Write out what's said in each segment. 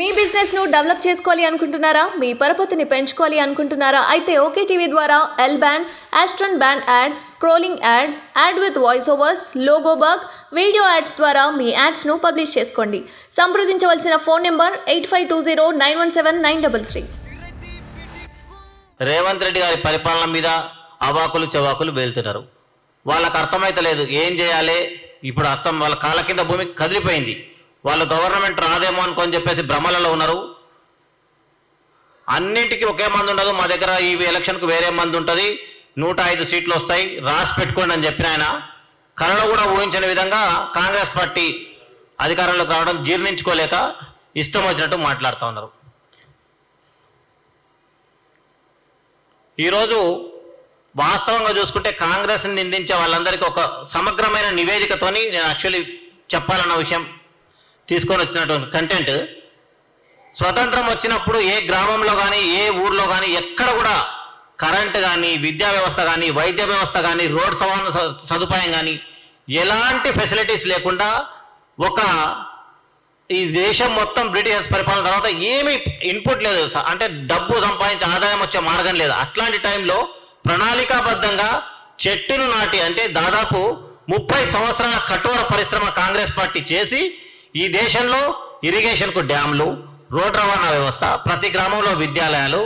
మీ business ను develop చేసుకోవాలి అనుకుంటున్నారా? మీ పరపతిని పెంచుకోవాలి అనుకుంటున్నారా? అయితే ఓకే టీవీ ద్వారా L band, Aston band ad, scrolling ad, ad with voice overs, logo bug, video ads ద్వారా మీ యాడ్స్ ను పబ్లిష్ చేసుకోండి. సంప్రదించవలసిన ఫోన్ నెంబర్ 8520917933. రేవంత్ రెడ్డి గారి పరిపాలన మీద అవాకులు చవాకులు వేలుతున్నారు. వాళ్ళకు అర్థమైతలేదు ఏం చేయాలి. ఇప్పుడు అర్థం వాళ్ళ కాళ్ళ కింద భూమి కదిలిపోయింది. వాళ్ళు గవర్నమెంట్ రాదేమో అనుకొని చెప్పేసి భ్రమలలో ఉన్నారు. అన్నింటికి ఒకే మంది ఉండదు. మా దగ్గర ఈ ఎలక్షన్కు వేరే మంది ఉంటుంది, 105 సీట్లు వస్తాయి, రాసి పెట్టుకోండి అని చెప్పిన ఆయన కళలో కూడా ఊహించిన విధంగా కాంగ్రెస్ పార్టీ అధికారంలోకి రావడం జీర్ణించుకోలేక ఇష్టం వచ్చినట్టు మాట్లాడుతూ ఉన్నారు. ఈరోజు వాస్తవంగా చూసుకుంటే కాంగ్రెస్ని నిందించే వాళ్ళందరికీ ఒక సమగ్రమైన నివేదికతోని నేను యాక్చువల్లీ చెప్పాలన్న విషయం తీసుకొని వచ్చినటువంటి కంటెంట్. స్వతంత్రం వచ్చినప్పుడు ఏ గ్రామంలో కానీ ఏ ఊర్లో కానీ ఎక్కడ కూడా కరెంట్ కానీ విద్యా వ్యవస్థ కానీ వైద్య వ్యవస్థ కానీ రోడ్ సదుపాయం కానీ ఎలాంటి ఫెసిలిటీస్ లేకుండా ఈ దేశం మొత్తం బ్రిటిషర్స్ పరిపాలన తర్వాత ఏమీ ఇన్పుట్ లేదు, అంటే డబ్బు సంపాదించి ఆదాయం వచ్చే మార్గం లేదు. అట్లాంటి టైంలో ప్రణాళికాబద్ధంగా చెట్టును నాటి, అంటే దాదాపు 30 సంవత్సరాల కఠోర పరిశ్రమ కాంగ్రెస్ పార్టీ చేసి ఈ దేశంలో ఇరిగేషన్కు డ్యామ్లు, రోడ్ రవాణా వ్యవస్థ, ప్రతి గ్రామంలో విద్యాలయాలు,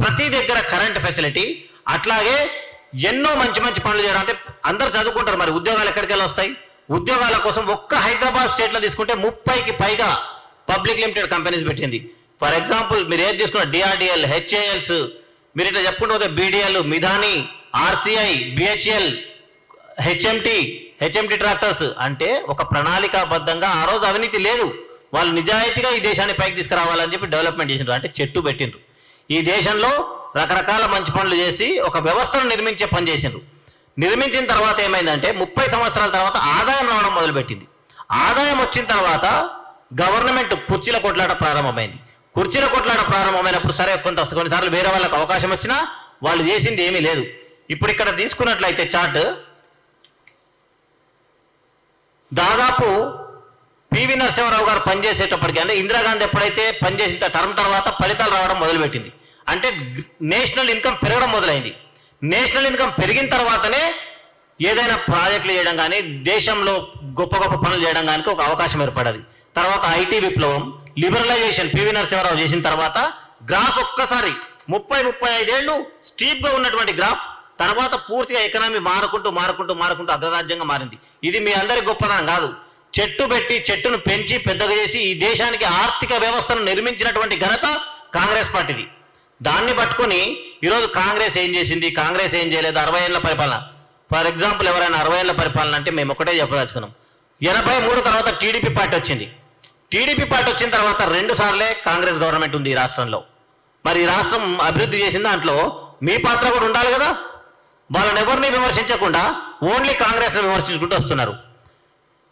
ప్రతి దగ్గర కరెంట్ ఫెసిలిటీ, అట్లాగే ఎన్నో మంచి మంచి పనులు చేయడం. అంటే అందరు చదువుకుంటారు, మరి ఉద్యోగాలు ఎక్కడికి వెళ్ళి వస్తాయి? ఉద్యోగాల కోసం ఒక్క హైదరాబాద్ స్టేట్లో తీసుకుంటే 30కి పైగా పబ్లిక్ లిమిటెడ్ కంపెనీస్ పెట్టింది. ఫర్ ఎగ్జాంపుల్ మీరు ఏది తీసుకున్న డిఆర్డిఎల్, హెచ్ఏఎల్స్, మీరు ఇట్లా చెప్పుకుంటూ పోతే BDL, MIDHANI, RCI, BHL, HMT tractors. అంటే ఒక ప్రణాళికాబద్ధంగా ఆ రోజు అవినీతి లేదు, వాళ్ళు నిజాయితీగా ఈ దేశాన్ని పైకి తీసుకురావాలని చెప్పి డెవలప్మెంట్ చేసిండ్రు, అంటే చెట్టు పెట్టిండ్రు. ఈ దేశంలో రకరకాల మంచి పనులు చేసి ఒక వ్యవస్థను నిర్మించే పని చేసిండ్రు. నిర్మించిన తర్వాత ఏమైందంటే 30 సంవత్సరాల తర్వాత ఆదాయం రావడం మొదలుపెట్టింది. ఆదాయం వచ్చిన తర్వాత గవర్నమెంట్ కుర్చీల కొట్లాట ప్రారంభమైంది. కుర్చీల కొట్లాట ప్రారంభమైనప్పుడు సరే కొన్నిసార్లు వేరే వాళ్ళకి అవకాశం వచ్చినా వాళ్ళు చేసింది ఏమీ లేదు. ఇప్పుడు ఇక్కడ తీసుకున్నట్లయితే చార్ట్, దాదాపు పివి నరసింహారావు గారు పనిచేసేటప్పటికి, అంటే ఇందిరాగాంధీ ఎప్పుడైతే పనిచేసిన టర్మ్ తర్వాత ఫలితాలు రావడం మొదలుపెట్టింది, అంటే నేషనల్ ఇన్కమ్ పెరగడం మొదలైంది. నేషనల్ ఇన్కమ్ పెరిగిన తర్వాతనే ఏదైనా ప్రాజెక్టులు చేయడం కానీ దేశంలో గొప్ప గొప్ప పనులు చేయడం కానీ ఒక అవకాశం ఏర్పడది. తర్వాత ఐటీ విప్లవం, లిబరలైజేషన్ పివి నరసింహారావు చేసిన తర్వాత గ్రాఫ్ ఒక్కసారి 30-35 ఏళ్ళు స్టీప్గా ఉన్నటువంటి గ్రాఫ్ తర్వాత పూర్తిగా ఎకనామీ మారుకుంటూ అగ్రరాజ్యంగా మారింది. ఇది మీ అందరి గొప్పదనం కాదు, చెట్టు పెట్టి చెట్టును పెంచి పెద్దగా చేసి ఈ దేశానికి ఆర్థిక వ్యవస్థను నిర్మించినటువంటి ఘనత కాంగ్రెస్ పార్టీది. దాన్ని పట్టుకొని ఈరోజు కాంగ్రెస్ ఏం చేసింది, కాంగ్రెస్ ఏం చేయలేదు, 60 ఏళ్ల పరిపాలన. ఫర్ ఎగ్జాంపుల్ ఎవరైనా 60 ఏళ్ల పరిపాలన అంటే మేము ఒకటే చెప్పదలుచుకున్నాం. 83 తర్వాత టీడీపీ పార్టీ వచ్చింది. టీడీపీ పార్టీ వచ్చిన తర్వాత 2 సార్లే కాంగ్రెస్ గవర్నమెంట్ ఉంది ఈ రాష్ట్రంలో. మరి ఈ రాష్ట్రం అభివృద్ధి చేసిన దాంట్లో మీ పాత్ర కూడా ఉండాలి కదా. వాళ్ళని ఎవరిని విమర్శించకుండా ఓన్లీ కాంగ్రెస్ను విమర్శించుకుంటూ వస్తున్నారు.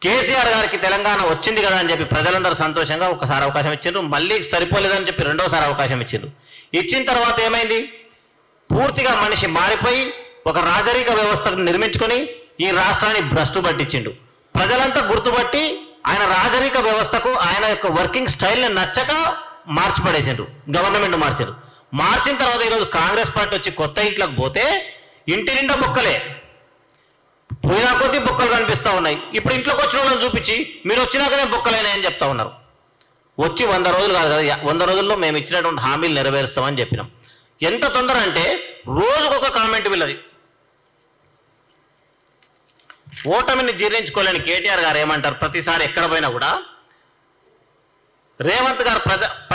కేసీఆర్ గారికి తెలంగాణ వచ్చింది కదా అని చెప్పి ప్రజలందరూ సంతోషంగా ఒకసారి అవకాశం ఇచ్చిండ్రు, మళ్ళీ సరిపోలేదని చెప్పి రెండోసారి అవకాశం ఇచ్చిండ్రు. ఇచ్చిన తర్వాత ఏమైంది, పూర్తిగా మనిషి మారిపోయి ఒక రాజరిక వ్యవస్థను నిర్మించుకొని ఈ రాష్ట్రాన్ని భ్రష్టు పట్టించిండు. ప్రజలంతా గుర్తుపట్టి ఆయన రాజరిక వ్యవస్థకు ఆయన యొక్క వర్కింగ్ స్టైల్ని నచ్చక మార్చిపడేసిండ్రు, గవర్నమెంట్ మార్చారు. మార్చిన తర్వాత ఈరోజు కాంగ్రెస్ పార్టీ వచ్చి కొత్త ఇంట్లోకి పోతే ఇంటి నిండా బొక్కలే, పోయినా కొద్దీ బొక్కలు కనిపిస్తూ ఉన్నాయి. ఇప్పుడు ఇంట్లోకి వచ్చిన వాళ్ళని చూపించి మీరు వచ్చినాకనే బొక్కలైనాయని చెప్తా ఉన్నారు. వచ్చి 100 రోజులు కాదు కదా, 100 రోజుల్లో మేము ఇచ్చినటువంటి హామీలు నెరవేరుస్తామని చెప్పినాం. ఎంత తొందర అంటే రోజుకొక కామెంట్ వీళ్ళది. ఓటమిని జీర్ణించుకోలేని కేటీఆర్ గారు ఏమంటారు, ప్రతిసారి ఎక్కడ పోయినా కూడా రేవంత్ గారు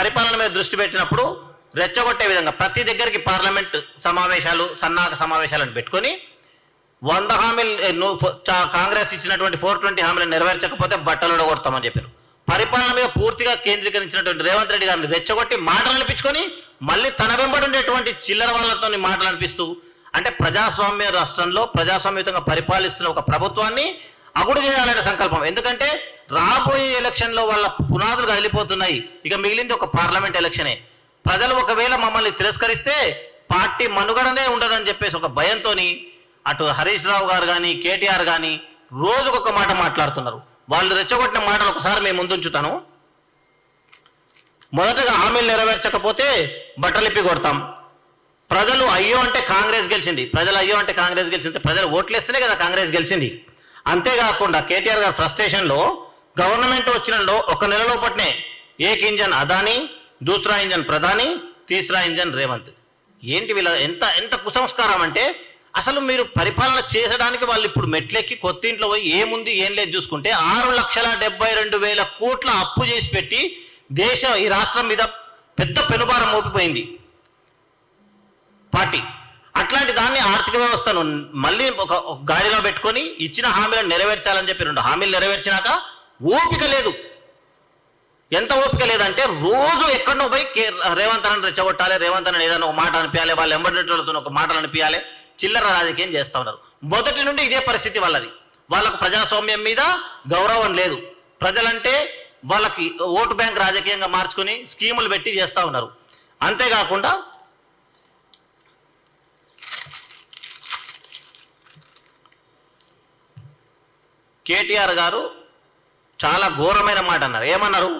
పరిపాలన మీద దృష్టి పెట్టినప్పుడు రెచ్చగొట్టే విధంగా ప్రతి దగ్గరికి పార్లమెంట్ సమావేశాలు, సన్నాహక సమావేశాలను పెట్టుకొని 100 హామీలు కాంగ్రెస్ ఇచ్చినటువంటి 420 హామీలను నెరవేర్చకపోతే బట్టలు కొడతామని చెప్పారు. పరిపాలన మీద పూర్తిగా కేంద్రీకరించినటువంటి రేవంత్ రెడ్డి గారిని రెచ్చగొట్టి మాటలు అనిపించుకొని మళ్ళీ తన వెంబడి ఉండేటువంటి చిల్లర వాళ్ళతో మాటలు అనిపిస్తూ, అంటే ప్రజాస్వామ్య రాష్ట్రంలో ప్రజాస్వామ్యతంగా పరిపాలిస్తున్న ఒక ప్రభుత్వాన్ని అగుడు చేయాలనే సంకల్పం. ఎందుకంటే రాబోయే ఎలక్షన్లో వాళ్ళ పునాదులు కదిలిపోతున్నాయి. ఇక మిగిలింది ఒక పార్లమెంట్ ఎలక్షనే. ప్రజలు ఒకవేళ మమ్మల్ని తిరస్కరిస్తే పార్టీ మనుగడనే ఉండదని చెప్పేసి ఒక భయంతో అటు హరీష్ రావు గారు కానీ కేటీఆర్ కానీ రోజుకొక మాట మాట్లాడుతున్నారు. వాళ్ళు రెచ్చగొట్టిన మాటలు ఒకసారి మేము ముందుంచుతాను. మొదటగా హామీలు నెరవేర్చకపోతే బట్టలిప్పి కొడతాం. ప్రజలు అయ్యో అంటే కాంగ్రెస్ గెలిచింది, ప్రజలు అయ్యో అంటే కాంగ్రెస్ గెలిచింది, ప్రజలు ఓట్లేస్తేనే కదా కాంగ్రెస్ గెలిచింది. అంతేకాకుండా కేటీఆర్ గారు ఫ్రస్ట్రేషన్లో గవర్నమెంట్ వచ్చినలో ఒక నెల లోపట్నే ఏక్ ఇంజన్ అదానీ, దూసరా ఇంజన్ ప్రధాని, తీసరా ఇంజన్ రేవంత్. ఏంటి వీళ్ళ ఎంత ఎంత కుసంస్కారం అంటే, అసలు మీరు పరిపాలన చేసడానికి వాళ్ళు ఇప్పుడు మెట్లెక్కి కొత్త ఇంట్లో పోయి ఏముంది ఏం లేదు చూసుకుంటే 6,72,000 కోట్ల అప్పు చేసి పెట్టి ఈ రాష్ట్రం మీద పెద్ద పెనుభారం మోపిపోయింది పార్టీ. అట్లాంటి దాన్ని ఆర్థిక వ్యవస్థను మళ్ళీ ఒక గాడిలో పెట్టుకొని ఇచ్చిన హామీలను నెరవేర్చాలని చెప్పి 2 హామీలు నెరవేర్చినాక ఓపిక లేదు. ఎంత ఓపిక లేదంటే రోజు ఎక్కడో పోయి రేవంత్ అన్నని రెచ్చగొట్టాలి, రేవంత్ అన్నని ఏదైనా ఒక మాట అనిపించాలి, వాళ్ళు ఎంబడేటోళ్ళతో ఒక మాటలు అనిపించాలి, చిల్లర రాజకీయం చేస్తూ ఉన్నారు. మొదటి నుండి ఇదే పరిస్థితి వాళ్ళది. వాళ్ళకు ప్రజాస్వామ్యం మీద గౌరవం లేదు. ప్రజలంటే వాళ్ళకి ఓటు బ్యాంక్ రాజకీయంగా మార్చుకుని స్కీములు పెట్టి చేస్తూ ఉన్నారు. అంతేకాకుండా కేటీఆర్ గారు చాలా ఘోరమైన మాట అన్నారు. ఏమన్నారు?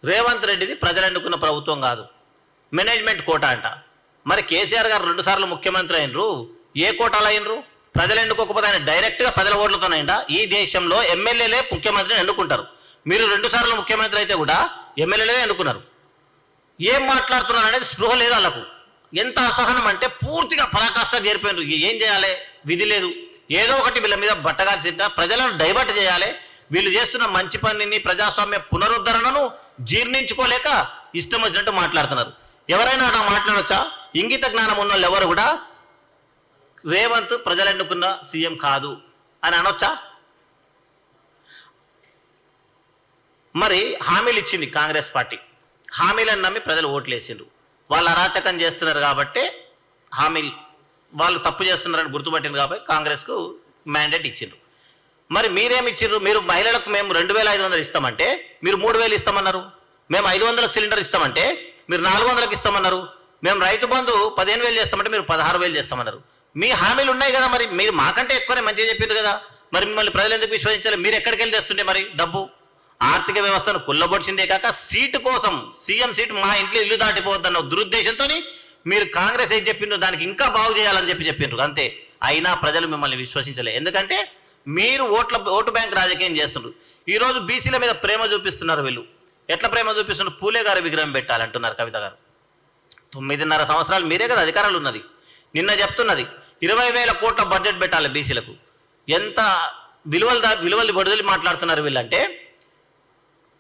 రేవంత్ రెడ్డిది ప్రజలు ఎన్నుకున్న ప్రభుత్వం కాదు, మేనేజ్మెంట్ కోటా అంట. మరి కేసీఆర్ గారు 2 సార్లు ముఖ్యమంత్రి అయినరు, ఏ కోటాలు అయినరు? ప్రజలు ఎన్నుకోకపోతే ఆయన డైరెక్ట్గా ప్రజల ఓట్లతోనైనా ఈ దేశంలో ఎమ్మెల్యేలే ముఖ్యమంత్రిని ఎన్నుకుంటారు. మీరు 2 సార్లు ముఖ్యమంత్రి అయితే కూడా ఎమ్మెల్యేలే ఎన్నుకున్నారు. ఏం మాట్లాడుతున్నారు అనేది స్పృహ లేదు వాళ్ళకు. ఎంత అసహనం అంటే పూర్తిగా పరాకాష్ట చేరిపోయినారు. ఏం చేయాలి, విధి లేదు. ఏదో ఒకటి వీళ్ళ మీద బట్టగా సిద్ధ ప్రజలను డైవర్ట్ చేయాలి. వీళ్ళు చేస్తున్న మంచి పనిని, ప్రజాస్వామ్య పునరుద్ధరణను జీర్ణించుకోలేక ఇష్టం వచ్చినట్టు మాట్లాడుతున్నారు. ఎవరైనా అలా మాట్లాడొచ్చా? ఇంగిత జ్ఞానం ఉన్న వాళ్ళు ఎవరు కూడా రేవంత్ ప్రజలు ఎన్నుకున్న సీఎం కాదు అని అనొచ్చా? మరి హామీలు ఇచ్చింది కాంగ్రెస్ పార్టీ, హామీలను నమ్మి ప్రజలు ఓట్లేసిండ్రు. వాళ్ళు అరాచకం చేస్తున్నారు కాబట్టి హామీలు, వాళ్ళు తప్పు చేస్తున్నారని గుర్తుపట్టింది కాబట్టి కాంగ్రెస్కు మ్యాండేట్ ఇచ్చిండ్రు. మరి మీరేమి ఇచ్చిండ్రు? మీరు మహిళలకు మేము 2,500 ఇస్తామంటే మీరు 3,000 ఇస్తామన్నారు. మేము 500 సిలిండర్ ఇస్తామంటే మీరు 400కి ఇస్తామన్నారు. మేము రైతు బంధు 15,000 చేస్తామంటే మీరు 16,000 చేస్తామన్నారు. మీ హామీలు ఉన్నాయి కదా, మరి మీరు మాకంటే ఎక్కువనే మంచిగా చెప్పింది కదా, మరి మిమ్మల్ని ప్రజలు ఎందుకు విశ్వసించాలి? మీరు ఎక్కడికి వెళ్ళి తెస్తుంటే మరి డబ్బు? ఆర్థిక వ్యవస్థను కుల్లబొడిచిందే కాక సీటు కోసం, సీఎం సీటు మా ఇంట్లో ఇల్లు దాటిపోవద్దన్న దురుద్దేశంతో మీరు కాంగ్రెస్ ఏం చెప్పిండ్రో దానికి ఇంకా బాగు చేయాలని చెప్పిండ్రు అంతే. అయినా ప్రజలు మిమ్మల్ని విశ్వసించలే. ఎందుకంటే మీరు ఓటు బ్యాంక్ రాజకీయం చేస్తున్నారు. ఈరోజు బీసీల మీద ప్రేమ చూపిస్తున్నారు. వీళ్ళు ఎట్లా ప్రేమ చూపిస్తున్నారు? పూలే గారి విగ్రహం పెట్టాలంటున్నారు కవిత గారు. 9.5 సంవత్సరాలు మీరే కదా అధికారాలు ఉన్నది. నిన్న చెప్తున్నది 20,000 కోట్ల బడ్జెట్ పెట్టాలి బీసీలకు. ఎంత విలువలు బడుదలి మాట్లాడుతున్నారు వీళ్ళంటే,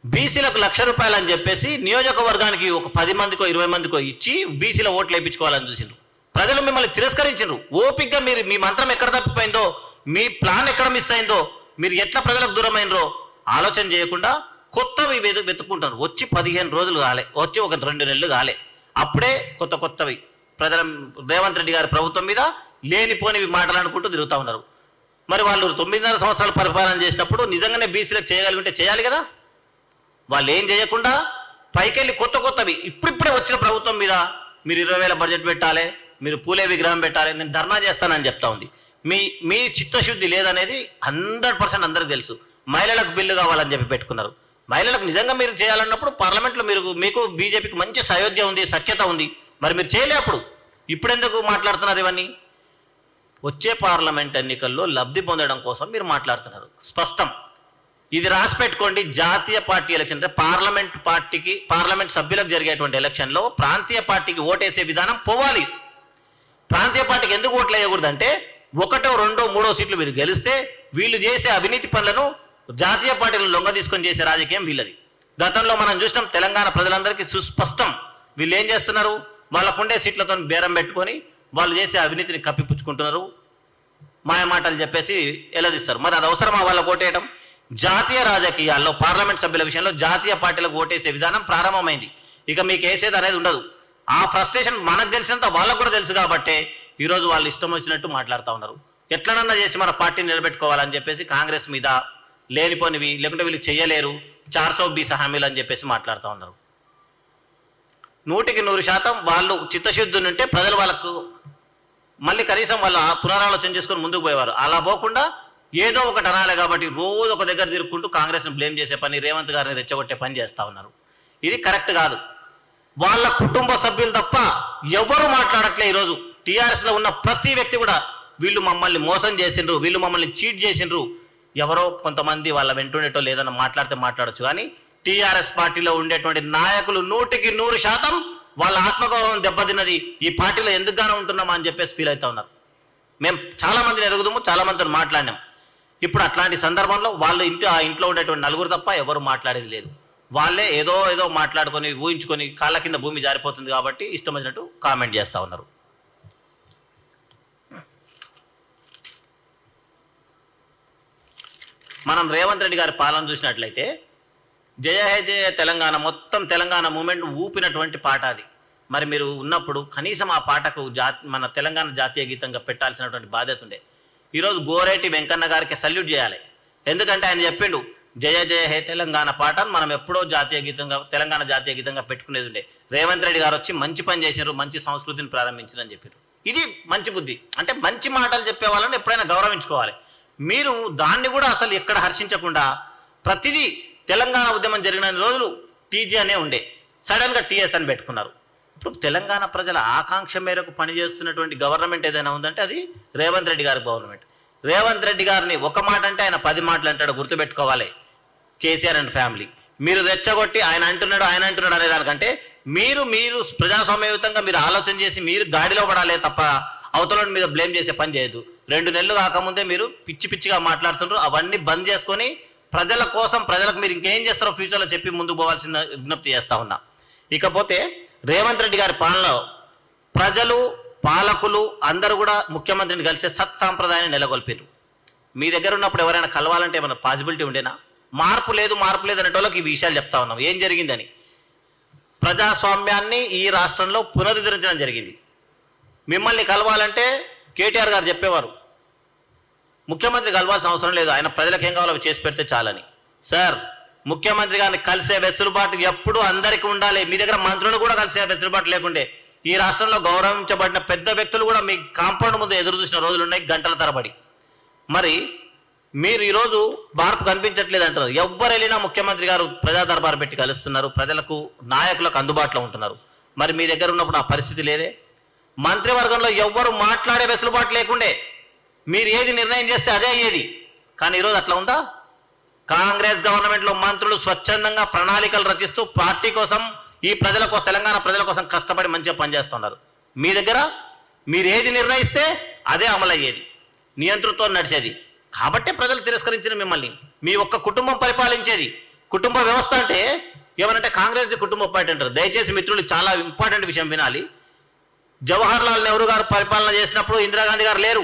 బీసీలకు ₹1,00,000 అని చెప్పేసి నియోజకవర్గానికి ఒక 10 మందికో 20 మందికో ఇచ్చి బీసీల ఓట్లు వేయించుకోవాలని చూసిండ్రు. ప్రజలు మిమ్మల్ని తిరస్కరించిండ్రు. ఓపికగా మీరు మీ మంత్రం ఎక్కడ తప్పిపోయిందో, మీ ప్లాన్ ఎక్కడ మిస్ అయిందో, మీరు ఎట్లా ప్రజలకు దూరం అయినరో ఆలోచన చేయకుండా కొత్తవి వెతుక్కుంటారు. వచ్చి 15 రోజులు కాలే, వచ్చి ఒక 2 నెలలు కాలే, అప్పుడే కొత్తవి ప్రజల రేవంత్ రెడ్డి గారి ప్రభుత్వం మీద లేనిపోనివి మాట్లాడుకుంటూ తిరుగుతూ ఉన్నారు. మరి వాళ్ళు 9.5 సంవత్సరాలు పరిపాలన చేసినప్పుడు నిజంగానే బీసీలకు చేయగలిగితే చేయాలి కదా. వాళ్ళు ఏం చేయకుండా పైకెళ్ళి కొత్తవి ఇప్పుడిప్పుడే వచ్చిన ప్రభుత్వం మీద మీరు 20,000 బడ్జెట్ పెట్టాలి, మీరు పూలే విగ్రహం పెట్టాలి, నేను ధర్నా చేస్తానని చెప్తా ఉంది. మీ చిత్తశుద్ధి లేదనేది 100% అందరికి తెలుసు. మహిళలకు బిల్లు కావాలని చెప్పి పెట్టుకున్నారు. మహిళలకు నిజంగా మీరు చేయాలన్నప్పుడు పార్లమెంట్లో మీకు బీజేపీకి మంచి సయోధ్య ఉంది, సఖ్యత ఉంది. మరి మీరు చేయలే. అప్పుడు ఇప్పుడెందుకు మాట్లాడుతున్నారు ఇవన్నీ? వచ్చే పార్లమెంట్ ఎన్నికల్లో లబ్ధి పొందడం కోసం మీరు మాట్లాడుతున్నారు. స్పష్టం. ఇది రాసి పెట్టుకోండి. జాతీయ పార్టీ ఎలక్షన్ అంటే పార్లమెంట్ సభ్యులకు జరిగేటువంటి ఎలక్షన్లో ప్రాంతీయ పార్టీకి ఓటేసే విధానం పోవాలి. ప్రాంతీయ పార్టీకి ఎందుకు ఓట్లు వేయకూడదంటే 1, 2, 3 సీట్లు మీరు గెలిస్తే వీళ్ళు చేసే అవినీతి పనులను జాతీయ పార్టీలను లొంగ తీసుకొని చేసే రాజకీయం వీళ్ళది. గతంలో మనం చూసినాం. తెలంగాణ ప్రజలందరికీ సుస్పష్టం. వీళ్ళు ఏం చేస్తున్నారు? వాళ్ళకుండే సీట్లతో బేరం పెట్టుకొని వాళ్ళు చేసే అవినీతిని కప్పిపుచ్చుకుంటున్నారు, మాయమాటలు చెప్పేసి ఎలదీస్తారు. మరి అది అవసరమా వాళ్ళకు ఓటేయడం? జాతీయ రాజకీయాల్లో పార్లమెంట్ సభ్యుల విషయంలో జాతీయ పార్టీలకు ఓటేసే విధానం ప్రారంభమైంది. ఇక మీకు వేసేది అనేది ఉండదు. ఆ ఫ్రస్ట్రేషన్ మనకు తెలిసినంత వాళ్ళకు కూడా తెలుసు కాబట్టే ఈరోజు వాళ్ళు ఇష్టం వచ్చినట్టు మాట్లాడుతూ ఉన్నారు. ఎట్లనన్నా చేసి మన పార్టీని నిలబెట్టుకోవాలని చెప్పేసి కాంగ్రెస్ మీద లేనిపోనివి, లేకుంటే వీళ్ళు చేయలేరు, 420 హామీలు అని చెప్పేసి మాట్లాడుతూ ఉన్నారు. 100% వాళ్ళు చిత్తశుద్ధి ఉంటే ప్రజలు వాళ్ళకు మళ్ళీ కనీసం వాళ్ళ పునరాలోచన చేసుకొని ముందుకు పోయేవారు. అలా పోకుండా ఏదో ఒకటి అనాలి కాబట్టి రోజు ఒక దగ్గర తిరుక్కుంటూ కాంగ్రెస్ని బ్లేమ్ చేసే పని, రేవంత్ గారిని రెచ్చగొట్టే పని చేస్తూ ఉన్నారు. ఇది కరెక్ట్ కాదు. వాళ్ళ కుటుంబ సభ్యులు తప్ప ఎవరు మాట్లాడట్లే. ఈరోజు టీఆర్ఎస్లో ఉన్న ప్రతి వ్యక్తి కూడా వీళ్ళు మమ్మల్ని మోసం చేసిండ్రు, వీళ్ళు మమ్మల్ని చీట్ చేసిండ్రు, ఎవరో కొంతమంది వాళ్ళ వెంటుండేటో లేదన్నా మాట్లాడితే మాట్లాడచ్చు. కానీ టీఆర్ఎస్ పార్టీలో ఉండేటువంటి నాయకులు 100% వాళ్ళ ఆత్మగౌరవం దెబ్బతిన్నది, ఈ పార్టీలో ఎందుకుగానో ఉంటున్నామా అని చెప్పేసి ఫీల్ అవుతా ఉన్నారు. మేము చాలా మందిని ఎరుగుదాము, చాలా మందితో మాట్లాడినాం. ఇప్పుడు అట్లాంటి సందర్భంలో వాళ్ళు ఆ ఇంట్లో ఉండేటువంటి నలుగురు తప్ప ఎవరు మాట్లాడేది లేదు. వాళ్ళే ఏదో మాట్లాడుకొని ఊహించుకొని కాళ్ళ కింద భూమి జారిపోతుంది కాబట్టి ఇష్టం వచ్చినట్టు కామెంట్ చేస్తూ ఉన్నారు. మనం రేవంత్ రెడ్డి గారి పాలన చూసినట్లయితే జయ హే జయ తెలంగాణ, మొత్తం తెలంగాణ మూమెంట్ ఊపినటువంటి పాట అది. మరి మీరు ఉన్నప్పుడు కనీసం ఆ పాటకు మన తెలంగాణ జాతీయ గీతంగా పెట్టాల్సినటువంటి బాధ్యత ఉండే. ఈరోజు గోరేటి వెంకన్న గారికి సల్యూట్ చేయాలి. ఎందుకంటే ఆయన చెప్పిండు జయ జయ హే తెలంగాణ పాట మనం ఎప్పుడో జాతీయ గీతంగా, తెలంగాణ జాతీయ గీతంగా పెట్టుకునేది ఉండే. రేవంత్ రెడ్డి గారు వచ్చి మంచి పని చేసినారు, మంచి సంస్కృతిని ప్రారంభించారని చెప్పారు. ఇది మంచి బుద్ధి. అంటే మంచి మాటలు చెప్పే వాళ్ళని ఎప్పుడైనా గౌరవించుకోవాలి. మీరు దాన్ని కూడా అసలు ఎక్కడ హర్షించకుండా ప్రతిదీ తెలంగాణ ఉద్యమం జరిగిన రోజులు టీజీ అనే ఉండే, సడన్గా టీఎస్ అని పెట్టుకున్నారు. ఇప్పుడు తెలంగాణ ప్రజల ఆకాంక్ష మేరకు పనిచేస్తున్నటువంటి గవర్నమెంట్ ఏదైనా ఉందంటే అది రేవంత్ రెడ్డి గారి గవర్నమెంట్. రేవంత్ రెడ్డి గారిని ఒక మాట అంటే ఆయన 10 మాటలు అంటాడు, గుర్తుపెట్టుకోవాలి. కేసీఆర్ అండ్ ఫ్యామిలీ మీరు రెచ్చగొట్టి ఆయన అంటున్నాడు అనే దానికంటే మీరు ప్రజాస్వామ్యయుతంగా మీరు ఆలోచన చేసి మీరు గాడిలో పడాలే తప్ప అవతలని మీద బ్లేమ్ చేసే పని చేయదు. 2 నెలలు కాకముందే మీరు పిచ్చిగా మాట్లాడుతుండ్రు. అవన్నీ బంద్ చేసుకొని ప్రజల కోసం, ప్రజలకు మీరు ఇంకేం చేస్తారో ఫ్యూచర్లో చెప్పి ముందుకు పోవాల్సిన విజ్ఞప్తి చేస్తా ఉన్నా. ఇకపోతే రేవంత్ రెడ్డి గారి పాలనలో ప్రజలు, పాలకులు అందరూ కూడా ముఖ్యమంత్రిని కలిసే సత్సాంప్రదాయాన్ని నెలకొల్పారు. మీ దగ్గర ఉన్నప్పుడు ఎవరైనా కలవాలంటే ఏమైనా పాసిబిలిటీ ఉండేనా? మార్పు లేదు అనేటోళ్ళకి ఈ విషయాలు చెప్తా ఉన్నాం ఏం జరిగిందని. ప్రజాస్వామ్యాన్ని ఈ రాష్ట్రంలో పునరుద్ధరించడం జరిగింది. మిమ్మల్ని కలవాలంటే కేటీఆర్ గారు చెప్పేవారు ముఖ్యమంత్రి కలవాల్సిన అవసరం లేదు, ఆయన ప్రజలకు ఏం కావాలో చేసి పెడితే చాలని. సార్, ముఖ్యమంత్రి గారిని కలిసే వెసులుబాటు ఎప్పుడు అందరికీ ఉండాలి. మీ దగ్గర మంత్రులను కూడా కలిసే వెసులుబాటు లేకుండే ఈ రాష్ట్రంలో గౌరవించబడిన పెద్ద వ్యక్తులు కూడా మీ కాంపౌండ్ ముందు ఎదురు చూసిన రోజులు ఉన్నాయి గంటల తరబడి. మరి మీరు ఈరోజు మార్పు కనిపించట్లేదు అంటారు. ఎవ్వరు వెళ్ళినా ముఖ్యమంత్రి గారు ప్రజా దర్బారు పెట్టి కలుస్తున్నారు, ప్రజలకు, నాయకులకు అందుబాటులో ఉంటున్నారు. మరి మీ దగ్గర ఉన్నప్పుడు ఆ పరిస్థితి లేదే. మంత్రివర్గంలో ఎవ్వరు మాట్లాడే వెసులుబాటు లేకుండే, మీరు ఏది నిర్ణయం చేస్తే అదే అయ్యేది. కానీ ఈరోజు అట్లా ఉందా? కాంగ్రెస్ గవర్నమెంట్లో మంత్రులు స్వచ్ఛందంగా ప్రణాళికలు రచిస్తూ పార్టీ కోసం, ఈ తెలంగాణ ప్రజల కోసం కష్టపడి మంచిగా పనిచేస్తున్నారు. మీ దగ్గర మీరు ఏది నిర్ణయిస్తే అదే అమలయ్యేది, నియంతృత్వం నడిచేది. కాబట్టే ప్రజలు తిరస్కరించిన మిమ్మల్ని. మీ ఒక్క కుటుంబం పరిపాలించేది. కుటుంబ వ్యవస్థ అంటే ఏమనంటే కాంగ్రెస్ కుటుంబ పార్టీ అంటారు. దయచేసి మిత్రులు చాలా ఇంపార్టెంట్ విషయం వినాలి. జవహర్ లాల్ నెహ్రూ గారు పరిపాలన చేసినప్పుడు ఇందిరాగాంధీ గారు లేరు,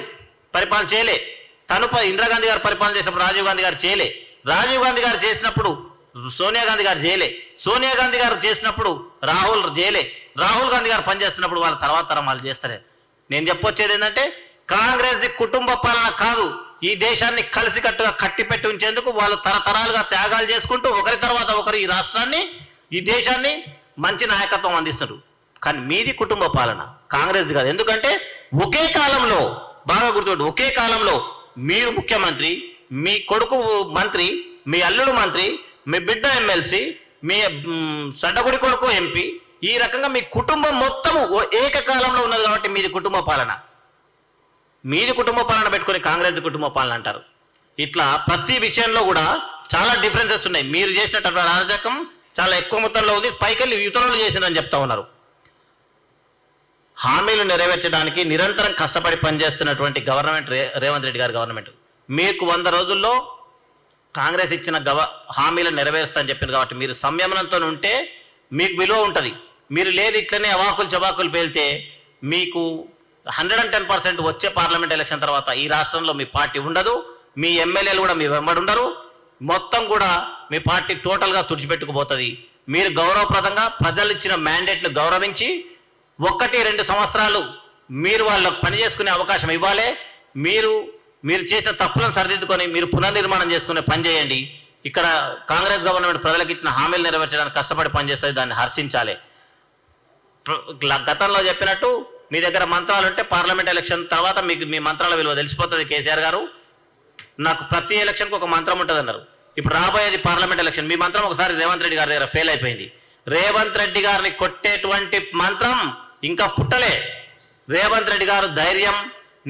పరిపాలన చేయలే. ఇందిరాగాంధీ గారు పరిపాలన చేసినప్పుడు రాజీవ్ గాంధీ గారు చేయలే. రాజీవ్ గాంధీ గారు చేసినప్పుడు సోనియా గాంధీ గారు చేయలే. సోనియా గాంధీ గారు చేసినప్పుడు రాహుల్ చేయలే. రాహుల్ గాంధీ గారు పనిచేస్తున్నప్పుడు వాళ్ళ తర్వాత తరం వాళ్ళు చేస్తలే. నేను చెప్పొచ్చేది ఏంటంటే కాంగ్రెస్ కుటుంబ పాలన కాదు, ఈ దేశాన్ని కలిసికట్టుగా కట్టిపెట్టి ఉంచేందుకు వాళ్ళు తరతరాలుగా త్యాగాలు చేసుకుంటూ ఒకరి తర్వాత ఒకరు ఈ రాష్ట్రాన్ని, ఈ దేశాన్ని మంచి నాయకత్వం అందిస్తారు. కానీ మీది కుటుంబ పాలన, కాంగ్రెస్ కాదు. ఎందుకంటే ఒకే కాలంలో, బాగా గుర్తుపెట్టు, ఒకే కాలంలో మీరు ముఖ్యమంత్రి, మీ కొడుకు మంత్రి, మీ అల్లుడు మంత్రి, మీ బిడ్డ ఎమ్మెల్సీ, మీ సడ్డగుడి కొడుకు ఎంపీ, ఈ రకంగా మీ కుటుంబం మొత్తం ఏకకాలంలో ఉన్నది. కాబట్టి మీది కుటుంబ పాలన. మీది కుటుంబ పాలన పెట్టుకొని కాంగ్రెస్ కుటుంబ పాలన అంటారు. ఇట్లా ప్రతి విషయంలో కూడా చాలా డిఫరెన్సెస్ ఉన్నాయి. మీరు చేసినటువంటి అరాజకం చాలా ఎక్కువ మొత్తంలో ఉంది, పైకెళ్ళి ఇతరులు చేసిందని చెప్తా ఉన్నారు. హామీలు నెరవేర్చడానికి నిరంతరం కష్టపడి పనిచేస్తున్నటువంటి గవర్నమెంట్ రేవంత్ రెడ్డి గారి గవర్నమెంట్. మీకు 100 రోజుల్లో కాంగ్రెస్ ఇచ్చిన హామీలను నెరవేరుస్తా అని చెప్పింది. కాబట్టి మీరు సంయమనంతో ఉంటే మీకు విలువ ఉంటుంది. మీరు లేదు ఇట్లనే అవాకులు చవాకులు పేలితే మీకు 110% వచ్చే పార్లమెంట్ ఎలక్షన్ తర్వాత ఈ రాష్ట్రంలో మీ పార్టీ ఉండదు, మీ ఎమ్మెల్యేలు కూడా మీ వెంబడి ఉండరు, మొత్తం కూడా మీ పార్టీ టోటల్గా తుడిచిపెట్టుకుపోతుంది. మీరు గౌరవప్రదంగా ప్రజలు ఇచ్చిన మ్యాండేట్లు గౌరవించి 1-2 సంవత్సరాలు మీరు వాళ్ళకు పని చేసుకునే అవకాశం ఇవ్వాలి. మీరు చేసిన తప్పులను సరిదిద్దుకొని మీరు పునర్నిర్మాణం చేసుకునే పని చేయండి. ఇక్కడ కాంగ్రెస్ గవర్నమెంట్ ప్రజలకు ఇచ్చిన హామీలు నెరవేర్చడానికి కష్టపడి పనిచేస్తుంది, దాన్ని హర్షించాలి. గతంలో చెప్పినట్టు మీ దగ్గర మంత్రాలు ఉంటే పార్లమెంట్ ఎలక్షన్ తర్వాత మీకు మీ మంత్రాల విలువ తెలిసిపోతుంది. కేసీఆర్ గారు నాకు ప్రతి ఎలక్షన్కి ఒక మంత్రం ఉంటుంది అన్నారు. ఇప్పుడు రాబోయేది పార్లమెంట్ ఎలక్షన్, మీ మంత్రం ఒకసారి రేవంత్ రెడ్డి గారి దగ్గర ఫెయిల్ అయిపోయింది. రేవంత్ రెడ్డి గారిని కొట్టేటువంటి మంత్రం ఇంకా పుట్టలే. రేవంత్ రెడ్డి గారు ధైర్యం,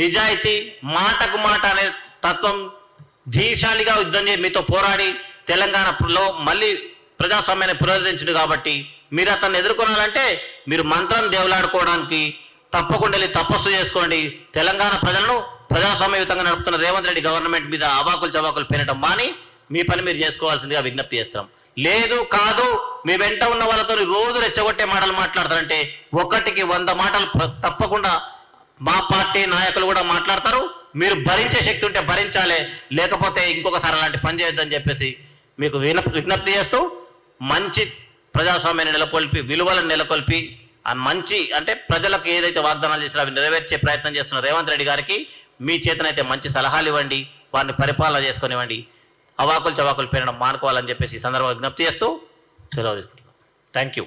నిజాయితీ, మాటకు మాట అనే తత్వం, ధీశాలిగా యుద్ధం చేసి మీతో పోరాడి తెలంగాణలో మళ్ళీ ప్రజాస్వామ్యాన్ని పునరుద్ధరించింది. కాబట్టి మీరు అతన్ని ఎదుర్కొనాలంటే మీరు మంత్రం దేవులాడుకోవడానికి తప్పకుండా వెళ్ళి తపస్సు చేసుకోండి. తెలంగాణ ప్రజలను ప్రజాస్వామ్యయుతంగా నడుపుతున్న రేవంత్ రెడ్డి గవర్నమెంట్ మీద అవాకులు చవాకులు పెనటం మాని మీ పని మీరు చేసుకోవాల్సిందిగా విజ్ఞప్తి చేస్తాం. లేదు కాదు మీ వెంట ఉన్న వాళ్ళతో రోజు రెచ్చగొట్టే మాటలు మాట్లాడతారంటే 1కి 100 మాటలు తప్పకుండా మా పార్టీ నాయకులు కూడా మాట్లాడతారు. మీరు భరించే శక్తి ఉంటే భరించాలి, లేకపోతే ఇంకొకసారి అలాంటి పని చేయొద్దని చెప్పేసి మీకు విజ్ఞప్తి చేస్తూ మంచి ప్రజాస్వామ్యాన్ని నెలకొల్పి, విలువలను నెలకొల్పి, ఆ మంచి అంటే ప్రజలకు ఏదైతే వాగ్దానాలు చేసినా అవి నెరవేర్చే ప్రయత్నం చేస్తున్న రేవంత్ రెడ్డి గారికి మీ చేతనైతే మంచి సలహాలు ఇవ్వండి, వారిని పరిపాలన చేసుకునివ్వండి, అవాకులు చవాకులు పెరగడం మానుకోవాలని చెప్పేసి ఈ సందర్భంగా విజ్ఞప్తి చేస్తూ సెలవు తీసుకుంటున్నాం. Thank you.